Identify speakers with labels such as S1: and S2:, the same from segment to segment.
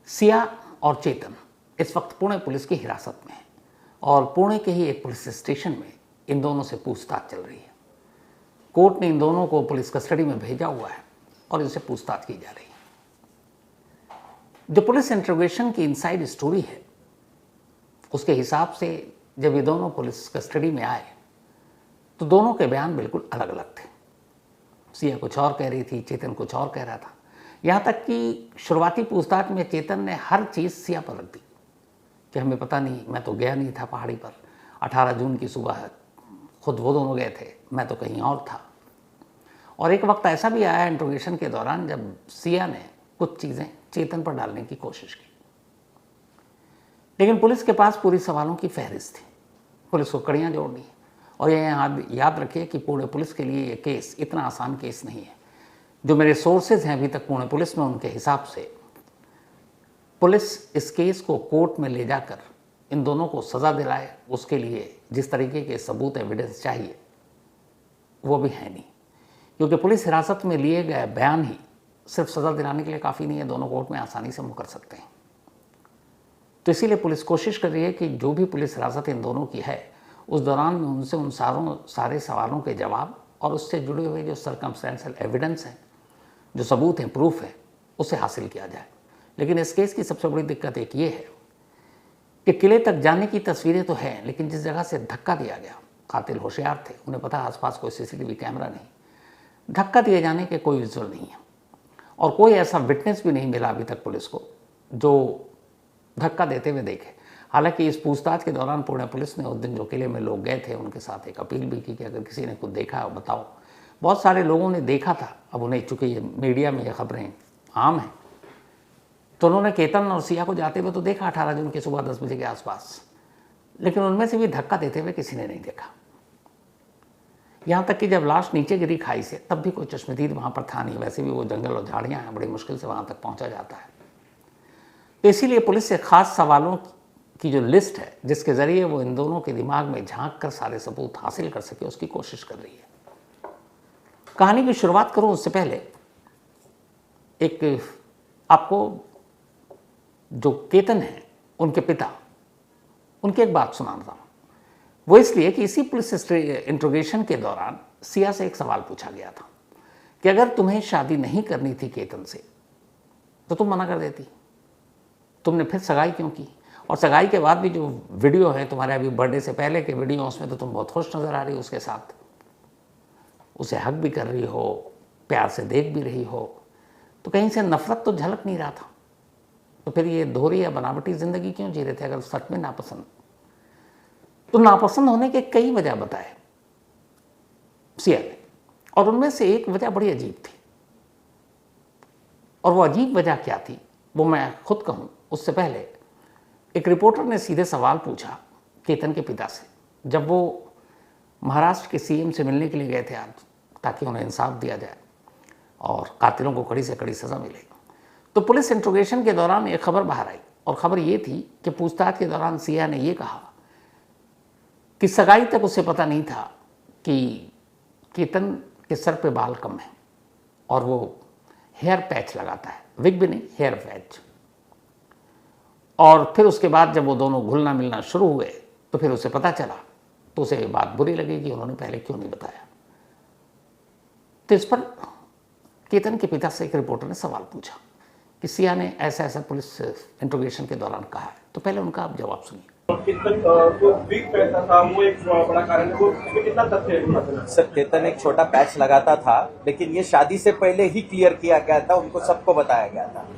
S1: सिया और चेतन इस वक्त पुणे पुलिस की हिरासत में है और पुणे के ही एक पुलिस स्टेशन में इन दोनों से पूछताछ चल रही है। कोर्ट ने इन दोनों को पुलिस कस्टडी में भेजा हुआ है और इनसे पूछताछ की जा रही है। जो पुलिस इंटरोगेशन की इनसाइड स्टोरी है उसके हिसाब से जब ये दोनों पुलिस कस्टडी में आए तो दोनों के बयान बिल्कुल अलग अलग थे। सिया कुछ और कह रही थी, चेतन कुछ और कह रहा था। यहाँ तक कि शुरुआती पूछताछ में चेतन ने हर चीज़ सिया पर रख दी कि हमें पता नहीं, मैं तो गया नहीं था पहाड़ी पर, 18 जून की सुबह खुद वो दोनों गए थे, मैं तो कहीं और था। और एक वक्त ऐसा भी आया इंट्रोगेशन के दौरान जब सिया ने कुछ चीज़ें चेतन पर डालने की कोशिश की, लेकिन पुलिस के पास पूरी सवालों की फहरिस्त थी। पुलिस को कड़ियाँ जोड़नी है। और ये याद रखिए कि पुणे पुलिस के लिए ये केस इतना आसान केस नहीं है। जो मेरे सोर्सेज हैं अभी तक पुणे पुलिस में, उनके हिसाब से पुलिस इस केस को कोर्ट में ले जाकर इन दोनों को सज़ा दिलाए, उसके लिए जिस तरीके के सबूत एविडेंस चाहिए वो भी है नहीं, क्योंकि पुलिस हिरासत में लिए गए बयान ही सिर्फ सज़ा दिलाने के लिए काफ़ी नहीं है। दोनों कोर्ट में आसानी से मुकर सकते हैं। तो इसीलिए पुलिस कोशिश कर रही है कि जो भी पुलिस हिरासत इन दोनों की है उस दौरान में उनसे उन सारे सवालों के जवाब और उससे जुड़े हुए जो सर्कमस्टेंशियल एविडेंस हैं, जो सबूत हैं, प्रूफ है, उसे हासिल किया जाए। लेकिन इस केस की सबसे बड़ी दिक्कत एक ये है कि किले तक जाने की तस्वीरें तो हैं, लेकिन जिस जगह से धक्का दिया गया, कातिल होशियार थे, उन्हें पता आसपास कोई सीसीटीवी कैमरा नहीं, धक्का दिए जाने के कोई विजुअल नहीं है और कोई ऐसा विटनेस भी नहीं मिला अभी तक पुलिस को जो धक्का देते हुए देखे। हालांकि इस पूछताछ के दौरान पुणे पुलिस ने उस दिन जो किले में लोग गए थे उनके साथ एक अपील भी की कि अगर किसी ने कुछ देखा हो बताओ। बहुत सारे लोगों ने देखा था। अब उन्हें, चूँकि ये मीडिया में ये खबरें आम हैं, तो उन्होंने केतन और सिया को जाते हुए तो देखा 18 जून की सुबह 10 बजे के आसपास, लेकिन उनमें से भी धक्का देते हुए किसी ने नहीं देखा। यहाँ तक कि जब लाश नीचे गिरी खाई से तब भी कोई चश्मदीद वहाँ पर था नहीं। वैसे भी वो जंगल और झाड़ियाँ हैं, बड़ी मुश्किल से वहाँ तक पहुँचा जाता है। तो इसीलिए पुलिस से खास सवालों की जो लिस्ट है जिसके ज़रिए वो इन दोनों के दिमाग में झांक कर सारे सबूत हासिल कर सके, उसकी कोशिश कर रही है। कहानी की शुरुआत करूं उससे पहले एक आपको जो केतन है उनके पिता, उनकी एक बात सुनाता हूं। वो इसलिए कि इसी पुलिस इंट्रोगेशन के दौरान सिया से एक सवाल पूछा गया था कि अगर तुम्हें शादी नहीं करनी थी केतन से तो तुम मना कर देती, तुमने फिर सगाई क्यों की? और सगाई के बाद भी जो वीडियो है तुम्हारे अभी बर्थडे से पहले के वीडियो, उसमें तो तुम बहुत खुश नज़र आ रही हो उसके साथ, उसे हक भी कर रही हो, प्यार से देख भी रही हो, तो कहीं से नफरत तो झलक नहीं रहा था। तो फिर ये दोहरी या बनावटी ज़िंदगी क्यों जी रहे थे अगर सच में नापसंद? तो नापसंद होने के कई वजह बताए सिया ने, और उनमें से एक वजह बड़ी अजीब थी। और वो अजीब वजह क्या थी वो मैं खुद कहूँ उससे पहले एक रिपोर्टर ने सीधे सवाल पूछा केतन के पिता से, जब वो महाराष्ट्र के सीएम से मिलने के लिए गए थे आज, ताकि उन्हें इंसाफ दिया जाए और कातिलों को कड़ी से कड़ी सज़ा मिले। तो पुलिस इंट्रोगेशन के दौरान एक खबर बाहर आई और खबर ये थी कि पूछताछ के दौरान सिया ने ये कहा कि सगाई तक उसे पता नहीं था कि केतन के सर पे बाल कम है और वो हेयर पैच लगाता है, विग भी नहीं, हेयर पैच। और फिर उसके बाद जब वो दोनों घुलना मिलना शुरू हुए तो फिर उसे पता चला, तो उसे ये बात बुरी लगी कि उन्होंने पहले क्यों नहीं बताया। तो इस पर केतन के पिता से एक रिपोर्टर ने सवाल पूछा कि सिया ने ऐसा ऐसा पुलिस इंट्रोगेशन के दौरान कहा है। तो पहले उनका आप जवाब सुनिए।
S2: केतन जो बिग पैसा था वो एक बड़ा कारण है, वो उसमें कितना तथ्य है?
S3: सर, केतन एक छोटा पैच लगाता था, लेकिन ये शादी से पहले ही क्लियर किया गया था, उनको सबको बताया गया था।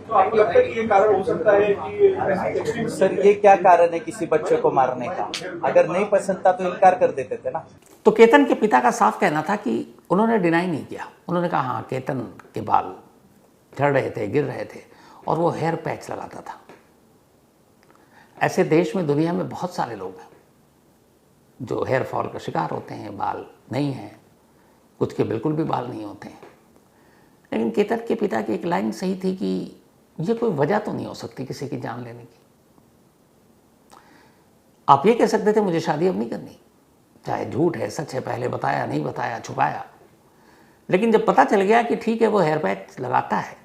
S2: तो आपको लगता है कि ये कारण हो सकता है कि
S3: सर, ये क्या कारण है किसी बच्चे को मारने का? अगर नहीं पसंद था तो इनकार कर देते थे ना।
S1: तो केतन के पिता का साफ कहना था कि उन्होंने डिनाई नहीं किया। उन्होंने कहा हाँ, केतन के बाल झड़ रहे थे, गिर रहे थे और वो हेयर पैच लगाता था। ऐसे देश में, दुनिया में बहुत सारे लोग हैं जो हेयर फॉल का शिकार होते हैं, बाल नहीं हैं, कुछ के बिल्कुल भी बाल नहीं होते हैं। लेकिन केतन के पिता की एक लाइन सही थी कि ये कोई वजह तो नहीं हो सकती किसी की जान लेने की। आप ये कह सकते थे मुझे शादी अब नहीं करनी, चाहे झूठ है सच है, पहले बताया नहीं बताया, छुपाया, लेकिन जब पता चल गया कि ठीक है वो हेयर पैच लगाता है,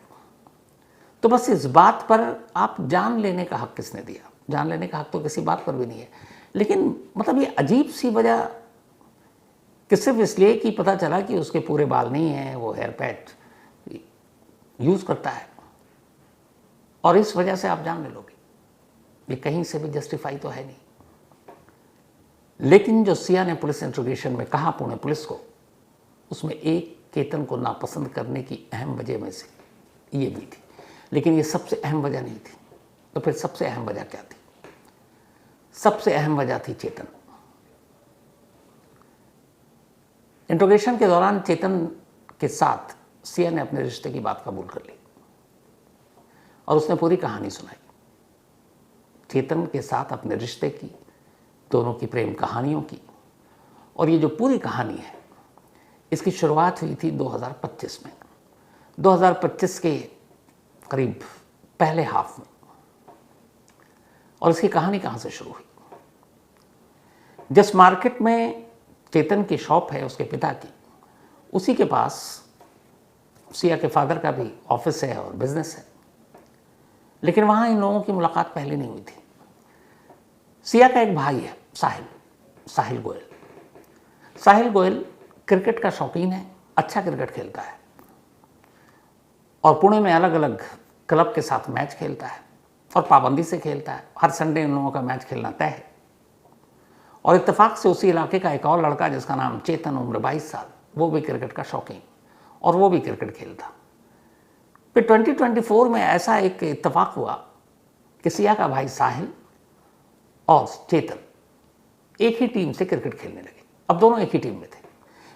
S1: तो बस इस बात पर आप जान लेने का हक किसने दिया? जान लेने का हक तो किसी बात पर भी नहीं है। लेकिन मतलब ये अजीब सी वजह कि सिर्फ इसलिए कि पता चला कि उसके पूरे बाल नहीं हैं, वो हेयर पैच यूज करता है, और इस वजह से आप जान ले लोगे, ये कहीं से भी जस्टिफाई तो है नहीं। लेकिन जो सिया ने पुलिस इंट्रोगेशन में कहा पुणे पुलिस को, उसमें एक केतन को नापसंद करने की अहम वजह में से ये भी थी। लेकिन ये सबसे अहम वजह नहीं थी। तो फिर सबसे अहम वजह क्या थी? सबसे अहम वजह थी चेतन। इंट्रोगेशन के दौरान चेतन के साथ सिया ने अपने रिश्ते की बात कबूल कर ली और उसने पूरी कहानी सुनाई। चेतन के साथ अपने रिश्ते की, दोनों की प्रेम कहानियों की, और ये जो पूरी कहानी है इसकी शुरुआत हुई थी 2025 में। 2025 के करीब पहले हाफ में। और इसकी कहानी कहाँ से शुरू हुई? जिस मार्केट में चेतन की शॉप है उसके पिता की, उसी के पास सिया के फादर का भी ऑफिस है और बिजनेस है। लेकिन वहाँ इन लोगों की मुलाकात पहले नहीं हुई थी। सिया का एक भाई है साहिल गोयल। साहिल गोयल क्रिकेट का शौकीन है, अच्छा क्रिकेट खेलता है और पुणे में अलग अलग क्लब के साथ मैच खेलता है और पाबंदी से खेलता है। हर संडे इन लोगों का मैच खेलना तय है। और इत्तेफाक से उसी इलाके का एक और लड़का जिसका नाम चेतन, उम्र 22 साल, वो भी क्रिकेट का शौकीन और वो भी क्रिकेट खेलता। फिर 2024 में ऐसा एक इत्तेफाक हुआ कि सिया का भाई साहिल और चेतन एक ही टीम से क्रिकेट खेलने लगे। अब दोनों एक ही टीम में थे।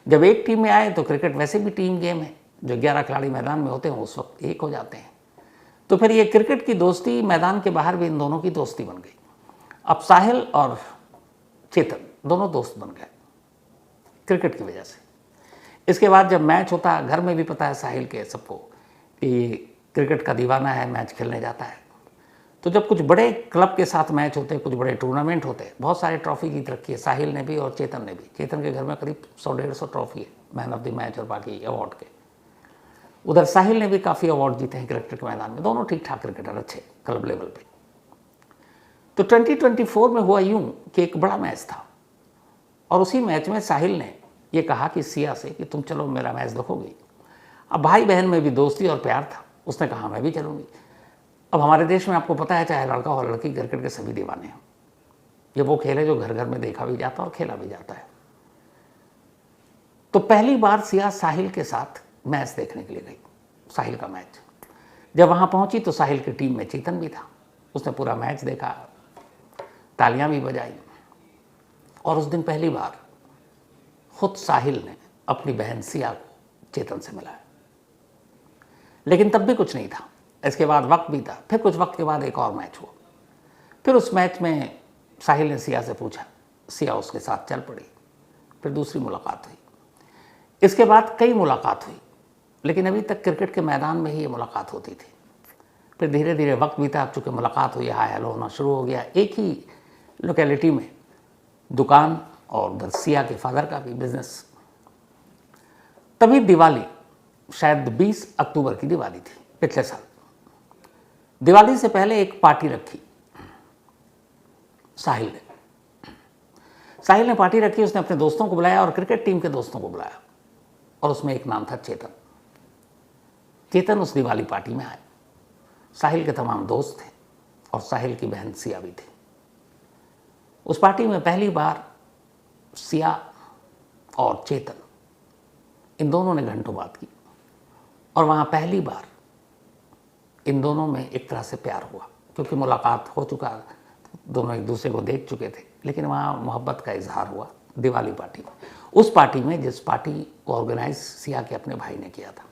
S1: जब एक टीम में आए तो क्रिकेट वैसे भी टीम गेम है, जो 11 खिलाड़ी मैदान में होते हैं उस वक्त एक हो जाते हैं। तो फिर ये क्रिकेट की दोस्ती मैदान के बाहर भी इन दोनों की दोस्ती बन गई। अब साहिल और चेतन दोनों दोस्त बन गए क्रिकेट की वजह से। इसके बाद जब मैच होता है, घर में भी पता है साहिल के सबको कि ये क्रिकेट का दीवाना है, मैच खेलने जाता है। तो जब कुछ बड़े क्लब के साथ मैच होते हैं, कुछ बड़े टूर्नामेंट होते हैं, बहुत सारे ट्रॉफी जीत रखी है साहिल ने भी और चेतन ने भी। चेतन के घर में करीब 100-150 ट्रॉफी है, मैन ऑफ द मैच और बाकी अवार्ड के। उधर साहिल ने भी काफ़ी अवार्ड जीते हैं क्रिकेट के मैदान में। दोनों ठीक ठाक क्रिकेटर, अच्छे क्लब लेवल पे। तो 2024 में हुआ यूं कि एक बड़ा मैच था और उसी मैच में साहिल ने ये कहा कि सिया से कि तुम चलो मेरा मैच देखोगी। अब भाई बहन में भी दोस्ती और प्यार था। उसने कहा मैं भी चलूँगी। अब हमारे देश में आपको पता है, चाहे लड़का हो लड़की, क्रिकेट के सभी दीवाने हैं। ये वो खेल है जो घर घर में देखा भी जाता है और खेला भी जाता है। तो पहली बार सिया साहिल के साथ मैच देखने के लिए गई, साहिल का मैच। जब वहाँ पहुँची तो साहिल की टीम में चेतन भी था। उसने पूरा मैच देखा, तालियां भी बजाई और उस दिन पहली बार खुद साहिल ने अपनी बहन सिया को चेतन से मिलाया। लेकिन तब भी कुछ नहीं था। इसके बाद वक्त भी था। फिर कुछ वक्त के बाद एक और मैच हुआ। फिर उस मैच में साहिल ने सिया से पूछा, सिया उसके साथ चल पड़ी। फिर दूसरी मुलाकात हुई। इसके बाद कई मुलाकात हुई, लेकिन अभी तक क्रिकेट के मैदान में ही ये मुलाकात होती थी। फिर धीरे धीरे वक्त बीता, अब चूँकि मुलाकात हुई, हाय हेलो होना शुरू हो गया। एक ही लोकेलिटी में दुकान और उधर सिया के फादर का भी बिजनेस। तभी दिवाली, शायद 20 अक्टूबर की दिवाली थी पिछले साल। दिवाली से पहले एक पार्टी रखी साहिल ने पार्टी रखी। उसने अपने दोस्तों को बुलाया और क्रिकेट टीम के दोस्तों को बुलाया और उसमें एक नाम था चेतन उस दिवाली पार्टी में आए। साहिल के तमाम दोस्त थे और साहिल की बहन सिया भी थी। उस पार्टी में पहली बार सिया और चेतन इन दोनों ने घंटों बात की और वहाँ पहली बार इन दोनों में एक तरह से प्यार हुआ, क्योंकि मुलाकात हो चुका, दोनों एक दूसरे को देख चुके थे। लेकिन वहाँ मोहब्बत का इजहार हुआ दिवाली पार्टी में, उस पार्टी में जिस पार्टी को ऑर्गेनाइज सिया के अपने भाई ने किया था।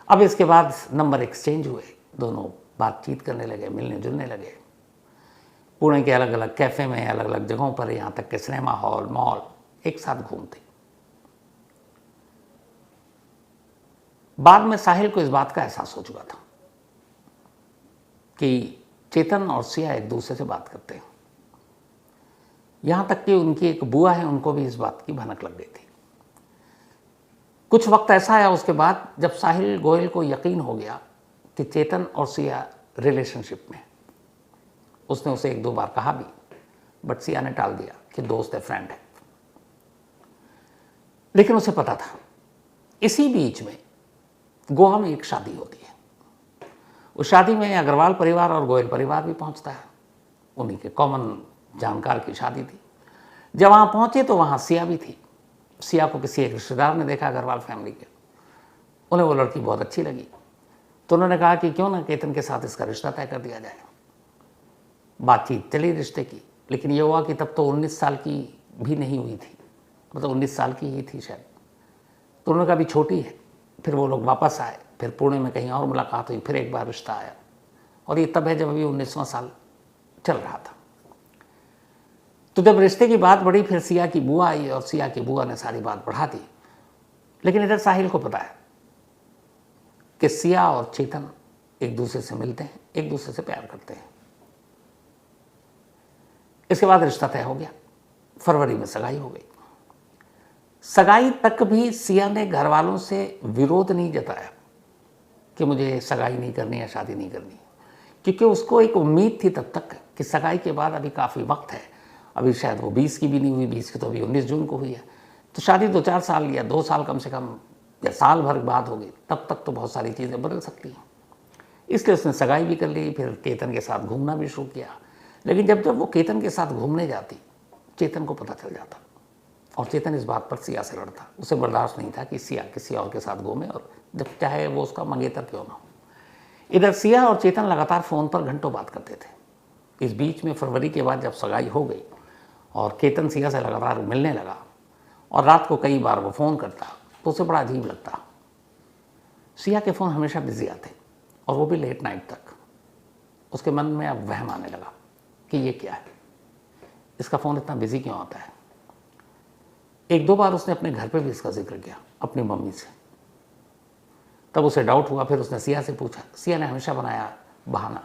S1: अब इसके बाद नंबर एक्सचेंज हुए, दोनों बातचीत करने लगे, मिलने जुलने लगे। पुणे के अलग अलग कैफ़े में, अलग अलग जगहों पर, यहाँ तक कि सिनेमा हॉल, मॉल, एक साथ घूमते। बाद में साहिल को इस बात का एहसास हो चुका था कि चेतन और सिया एक दूसरे से बात करते हैं। यहाँ तक कि उनकी एक बुआ है, उनको भी इस बात की भनक लग गई थी। कुछ वक्त ऐसा आया उसके बाद जब साहिल गोयल को यकीन हो गया कि चेतन और सिया रिलेशनशिप में। उसने उसे 1-2 बार कहा भी, बट सिया ने टाल दिया कि दोस्त है, फ्रेंड है। लेकिन उसे पता था। इसी बीच में गोवा में एक शादी होती है। उस शादी में अग्रवाल परिवार और गोयल परिवार भी पहुंचता है। उन्हीं के कॉमन जानकार की शादी थी। जब वहां पहुंचे तो वहां सिया भी थी। सिया को किसी एक रिश्तेदार ने देखा अग्रवाल फैमिली के, उन्हें वो लड़की बहुत अच्छी लगी, तो उन्होंने कहा कि क्यों ना केतन के साथ इसका रिश्ता तय कर दिया जाए। बातचीत चली रिश्ते की, लेकिन ये हुआ कि तब तो 19 साल की भी नहीं हुई थी, मतलब 19 साल की ही थी शायद। तो उन्होंने कहा अभी छोटी है। फिर वो लोग वापस आए, फिर पुणे में कहीं और मुलाकात हुई, फिर एक बार रिश्ता आया, और ये तब है जब अभी 19वां साल चल रहा था। तो जब रिश्ते की बात बढ़ी, फिर सिया की बुआ आई और सिया की बुआ ने सारी बात बढ़ा दी। लेकिन इधर साहिल को पता है कि सिया और चेतन एक दूसरे से मिलते हैं, एक दूसरे से प्यार करते हैं। इसके बाद रिश्ता तय हो गया। फरवरी में सगाई हो गई। सगाई तक भी सिया ने घर वालों से विरोध नहीं जताया कि मुझे सगाई नहीं करनी है, शादी नहीं करनी, क्योंकि उसको एक उम्मीद थी तब तक कि सगाई के बाद अभी काफ़ी वक्त है। अभी शायद वो 20 की भी नहीं हुई, 20 की तो अभी 19 जून को हुई है। तो शादी 2-4 साल या 2 साल कम से कम या साल भर बाद होगी, तब तक तो बहुत सारी चीज़ें बदल सकती हैं। इसलिए उसने सगाई भी कर ली, फिर केतन के साथ घूमना भी शुरू किया। लेकिन जब जब वो केतन के साथ घूमने जाती, चेतन को पता चल जाता, और चेतन इस बात पर सिया से लड़ता। उसे बर्दाश्त नहीं था कि सिया किसी और के साथ घूमे, और जब चाहे वो उसका मंगेतर क्यों ना हो। इधर सिया और चेतन लगातार फ़ोन पर घंटों बात करते थे। इस बीच में फरवरी के बाद जब सगाई हो गई और केतन सिया से लगातार मिलने लगा और रात को कई बार वो फ़ोन करता, तो उसे बड़ा अजीब लगता। सिया के फ़ोन हमेशा बिजी आते, और वो भी लेट नाइट तक। उसके मन में अब वहम आने लगा कि ये क्या है, इसका फ़ोन इतना बिजी क्यों आता है। 1-2 बार उसने अपने घर पे भी इसका जिक्र किया अपनी मम्मी से, तब उसे डाउट हुआ। फिर उसने सिया से पूछा। सिया ने हमेशा बनाया बहाना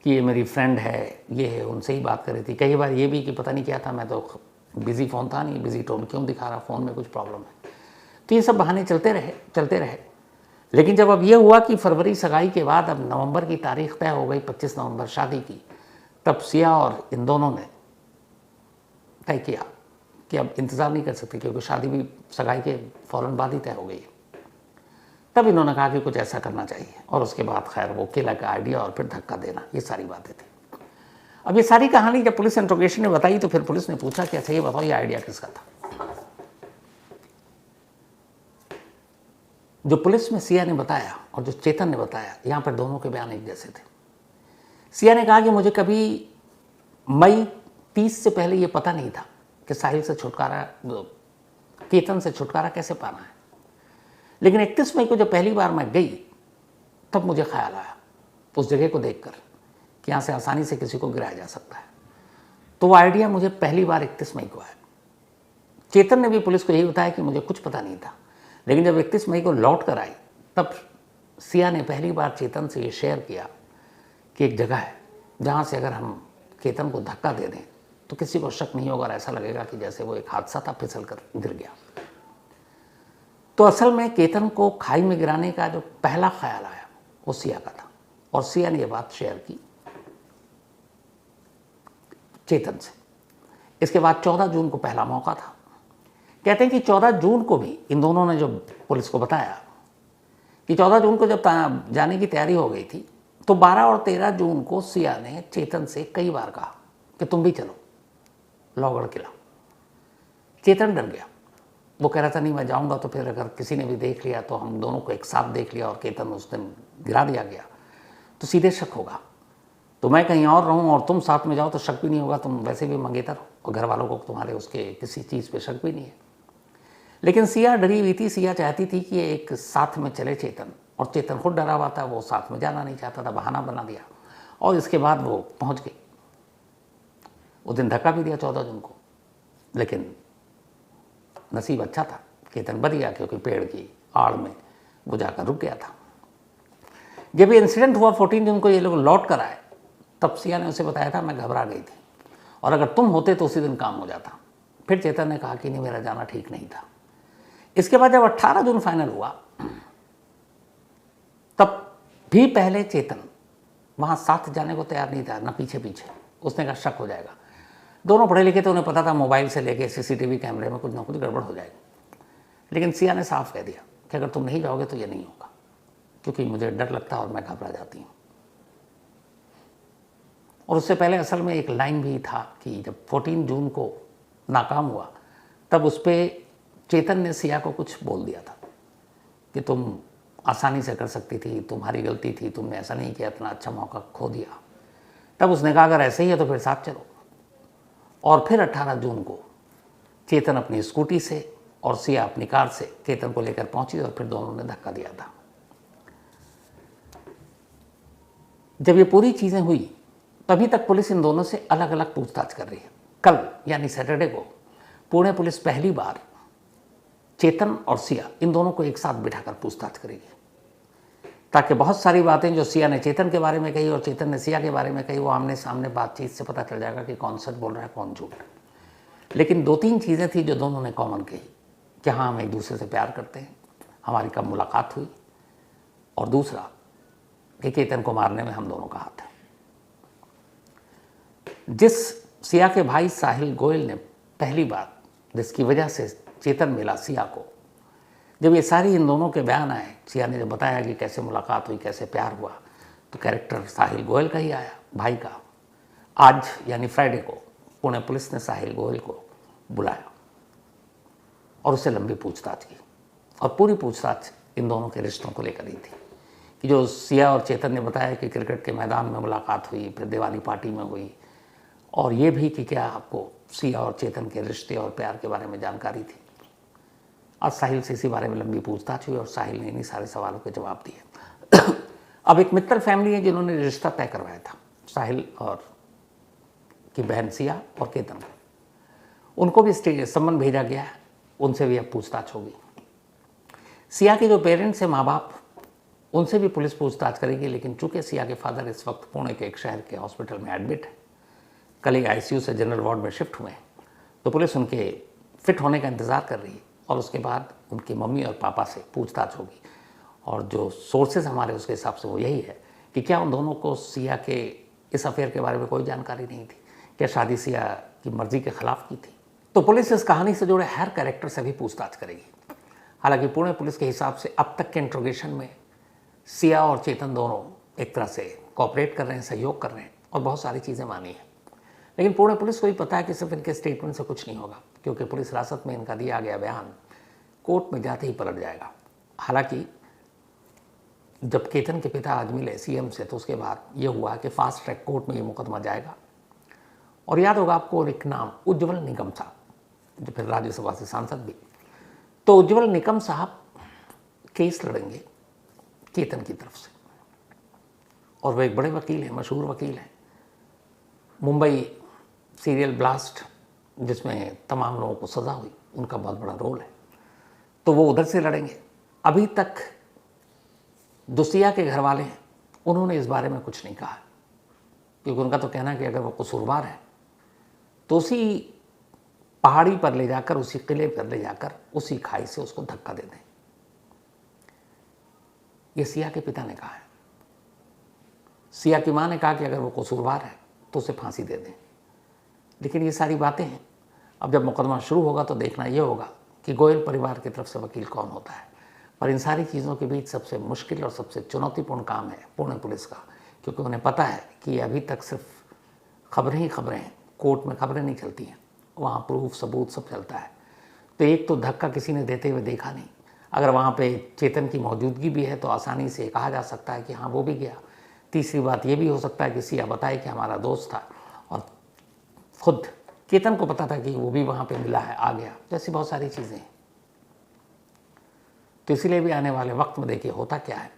S1: कि ये मेरी फ्रेंड है, ये है, उनसे ही बात कर रही थी। कई बार ये भी कि पता नहीं क्या था, मैं तो बिजी फ़ोन था नहीं, बिजी टोन क्यों दिखा रहा, फ़ोन में कुछ प्रॉब्लम है। तो ये सब बहाने चलते रहे। लेकिन जब अब ये हुआ कि फरवरी सगाई के बाद अब नवंबर की तारीख तय हो गई, 25 नवंबर शादी की, तब सिया और इन दोनों ने तय किया कि अब इंतज़ार नहीं कर सकते, क्योंकि शादी भी सगाई के फ़ौरन बाद ही तय हो गई। तब इन्होंने कहा कि कुछ ऐसा करना चाहिए, और उसके बाद खैर वो केला का आइडिया और फिर धक्का देना, ये सारी बातें थी। अब ये सारी कहानी जब पुलिस इंट्रोगेशन ने बताई, तो फिर पुलिस ने पूछा कि अच्छा ये बताओ, ये आइडिया किसका था। जो पुलिस में सिया ने बताया और जो चेतन ने बताया, यहाँ पर दोनों के बयान एक जैसे थे। सिया ने कहा कि मुझे कभी मई 30 से पहले ये पता नहीं था कि साहिल से छुटकारा, केतन से छुटकारा कैसे पाना है। लेकिन 31 मई को जब पहली बार मैं गई, तब मुझे ख्याल आया उस जगह को देखकर कि यहाँ से आसानी से किसी को गिराया जा सकता है। तो वो आइडिया मुझे पहली बार 31 मई को आया। चेतन ने भी पुलिस को यही बताया कि मुझे कुछ पता नहीं था। लेकिन जब 31 मई को लौट कर आई, तब सिया ने पहली बार चेतन से ये शेयर किया कि एक जगह है जहाँ से अगर हम केतन को धक्का दे दें तो किसी को शक नहीं होगा, और ऐसा लगेगा कि जैसे वो एक हादसा था, फिसल कर गिर गया। तो असल में केतन को खाई में गिराने का जो पहला ख्याल आया वो सिया का था, और सिया ने ये बात शेयर की चेतन से। इसके बाद 14 जून को पहला मौका था। कहते हैं कि 14 जून को भी इन दोनों ने जो पुलिस को बताया कि 14 जून को जब जाने की तैयारी हो गई थी, तो 12 और 13 जून को सिया ने चेतन से कई बार कहा कि तुम भी चलो लोहगढ़ किला। चेतन डर गया। वो कह रहा था नहीं मैं जाऊंगा तो फिर अगर किसी ने भी देख लिया तो हम दोनों को एक साथ देख लिया और केतन उस दिन गिरा दिया गया तो सीधे शक होगा। तो मैं कहीं और रहूं और तुम साथ में जाओ तो शक भी नहीं होगा, तुम वैसे भी मंगेतर हो और घर वालों को तुम्हारे उसके किसी चीज़ पे शक भी नहीं है। लेकिन सिया डरी हुई थी। सिया चाहती थी कि एक साथ में चले चेतन, और चेतन खुद डरा हुआ था, वो साथ में जाना नहीं चाहता था, बहाना बना दिया और इसके बाद वो पहुंच गई। उस दिन धक्का भी दिया 14 जून को, लेकिन नसीब अच्छा था, केतन बच गया क्योंकि पेड़ की आड़ में वो जाकर रुक गया था। जब ये इंसिडेंट हुआ 14 जून को ये लोग लौट कर आए, तब सिया ने उसे बताया था मैं घबरा गई थी और अगर तुम होते तो उसी दिन काम हो जाता। फिर चेतन ने कहा कि नहीं मेरा जाना ठीक नहीं था। इसके बाद जब 18 जून फाइनल हुआ, तब भी पहले चेतन वहाँ साथ जाने को तैयार नहीं था, ना पीछे पीछे। उसने कहा शक हो जाएगा। दोनों पढ़े लिखे थे, उन्हें पता था मोबाइल से लेके सीसीटीवी कैमरे में कुछ ना कुछ गड़बड़ हो जाएगी। लेकिन सिया ने साफ कह दिया कि अगर तुम नहीं जाओगे तो ये नहीं होगा, क्योंकि मुझे डर लगता है और मैं घबरा जाती हूँ। और उससे पहले असल में एक लाइन भी था कि जब 14 जून को नाकाम हुआ तब उस पर चेतन ने सिया को कुछ बोल दिया था कि तुम आसानी से कर सकती थी, तुम्हारी गलती थी, तुमने ऐसा नहीं किया, इतना अच्छा मौका खो दिया। तब उसने कहा अगर ऐसे ही है तो फिर साथ चलो। और फिर 18 जून को चेतन अपनी स्कूटी से और सिया अपनी कार से चेतन को लेकर पहुंची और फिर दोनों ने धक्का दिया था। जब ये पूरी चीजें हुई तभी तक पुलिस इन दोनों से अलग अलग पूछताछ कर रही है। कल यानी सैटरडे को पुणे पुलिस पहली बार चेतन और सिया इन दोनों को एक साथ बिठाकर पूछताछ करेगी, ताकि बहुत सारी बातें जो सिया ने चेतन के बारे में कही और चेतन ने सिया के बारे में कही वो आमने सामने बातचीत से पता चल जाएगा कि कौन सच बोल रहा है कौन झूठ। लेकिन 2-3 चीज़ें थी जो दोनों ने कॉमन कही कि हाँ हम एक दूसरे से प्यार करते हैं, हमारी कब मुलाकात हुई, और दूसरा कि चेतन को मारने में हम दोनों का हाथ है। जिस सिया के भाई साहिल गोयल ने पहली बार जिसकी वजह से चेतन मिला सिया को, जब ये सारी इन दोनों के बयान आए, सिया ने जब बताया कि कैसे मुलाकात हुई, कैसे प्यार हुआ, तो कैरेक्टर साहिल गोयल का ही आया, भाई का। आज यानी फ्राइडे को पुणे पुलिस ने साहिल गोयल को बुलाया और उससे लंबी पूछताछ की। और पूरी पूछताछ इन दोनों के रिश्तों को लेकर ही थी कि जो सिया और चेतन ने बताया कि क्रिकेट के मैदान में मुलाकात हुई, फिर दिवाली पार्टी में हुई, और ये भी कि क्या आपको सिया और चेतन के रिश्ते और प्यार के बारे में जानकारी थी। आज साहिल से इसी बारे में लंबी पूछताछ हुई और साहिल ने इन्हीं सारे सवालों के जवाब दिए। अब एक मित्तल फैमिली है जिन्होंने रिश्ता तय करवाया था, साहिल और की बहन सिया और केतन को, उनको भी सम्मन भेजा गया है, उनसे भी अब पूछताछ होगी। सिया के जो पेरेंट्स हैं, माँ बाप, उनसे भी पुलिस पूछताछ करेगी। लेकिन चूंकि सिया के फादर इस वक्त पुणे के एक शहर के हॉस्पिटल में एडमिट है, कल ही आईसीयू से जनरल वार्ड में शिफ्ट हुए हैं, तो पुलिस उनके फिट होने का इंतज़ार कर रही है और उसके बाद उनकी मम्मी और पापा से पूछताछ होगी। और जो सोर्सेज हमारे उसके हिसाब से वो यही है कि क्या उन दोनों को सिया के इस अफेयर के बारे में कोई जानकारी नहीं थी, क्या शादी सिया की मर्जी के खिलाफ की थी। तो पुलिस इस कहानी से जुड़े हर कैरेक्टर से भी पूछताछ करेगी। हालांकि पुणे पुलिस के हिसाब से अब तक के इंट्रोगेशन में सिया और चेतन दोनों एक तरह से कोऑपरेट कर रहे हैं, सहयोग कर रहे हैं और बहुत सारी चीज़ें मानी हैं। लेकिन पुणे पुलिस को भी पता है कि सिर्फ इनके स्टेटमेंट से कुछ नहीं होगा, क्योंकि पुलिस हिरासत में इनका दिया गया बयान कोर्ट में जाते ही पलट जाएगा। हालांकि जब केतन के पिता आज मिले सीएम से, तो उसके बाद ये हुआ कि फास्ट ट्रैक कोर्ट में ये मुकदमा जाएगा। और याद होगा आपको एक नाम, उज्ज्वल निकम साहब, जो फिर राज्यसभा से सांसद भी। तो उज्ज्वल निकम साहब केस लड़ेंगे केतन की तरफ से, और वो एक बड़े वकील हैं, मशहूर वकील हैं। मुंबई सीरियल ब्लास्ट जिसमें तमाम लोगों को सज़ा हुई, उनका बहुत बड़ा रोल है, तो वो उधर से लड़ेंगे। अभी तक जो सिया के घर वाले हैं उन्होंने इस बारे में कुछ नहीं कहा, क्योंकि उनका तो कहना है कि अगर वो कसूरवार है तो उसी पहाड़ी पर ले जाकर, उसी किले पर ले जाकर, उसी खाई से उसको धक्का दे दें। ये सिया के पिता ने कहा है। सिया की माँ ने कहा कि अगर वो कसूरवार है तो उसे फांसी दे दें। लेकिन ये सारी बातें हैं, अब जब मुकदमा शुरू होगा तो देखना ये होगा कि गोयल परिवार की तरफ से वकील कौन होता है। पर इन सारी चीज़ों के बीच सबसे मुश्किल और सबसे चुनौतीपूर्ण काम है पुणे पुलिस का, क्योंकि उन्हें पता है कि अभी तक सिर्फ खबरें ही खबरें हैं, कोर्ट में खबरें नहीं चलती हैं, वहाँ प्रूफ सबूत सब चलता है। तो एक तो धक्का किसी ने देते हुए देखा नहीं, अगर वहाँ पे चेतन की मौजूदगी भी है तो आसानी से कहा जा सकता है कि हाँ वो भी गया। तीसरी बात ये भी हो सकता है कि सिया बताए कि हमारा दोस्त था और खुद केतन को पता था कि वो भी वहाँ पे मिला है, आ गया, जैसी बहुत सारी चीज़ें हैं। तो इसीलिए भी आने वाले वक्त में देखिए होता क्या है।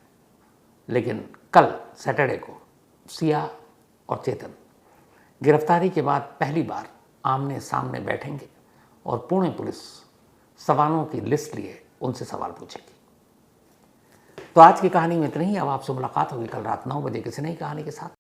S1: लेकिन कल सैटरडे को सिया और चेतन गिरफ्तारी के बाद पहली बार आमने सामने बैठेंगे और पुणे पुलिस सवालों की लिस्ट लिए उनसे सवाल पूछेगी। तो आज की कहानी में इतना ही। अब आपसे मुलाकात होगी कल रात 9 बजे किसी नई कहानी के साथ।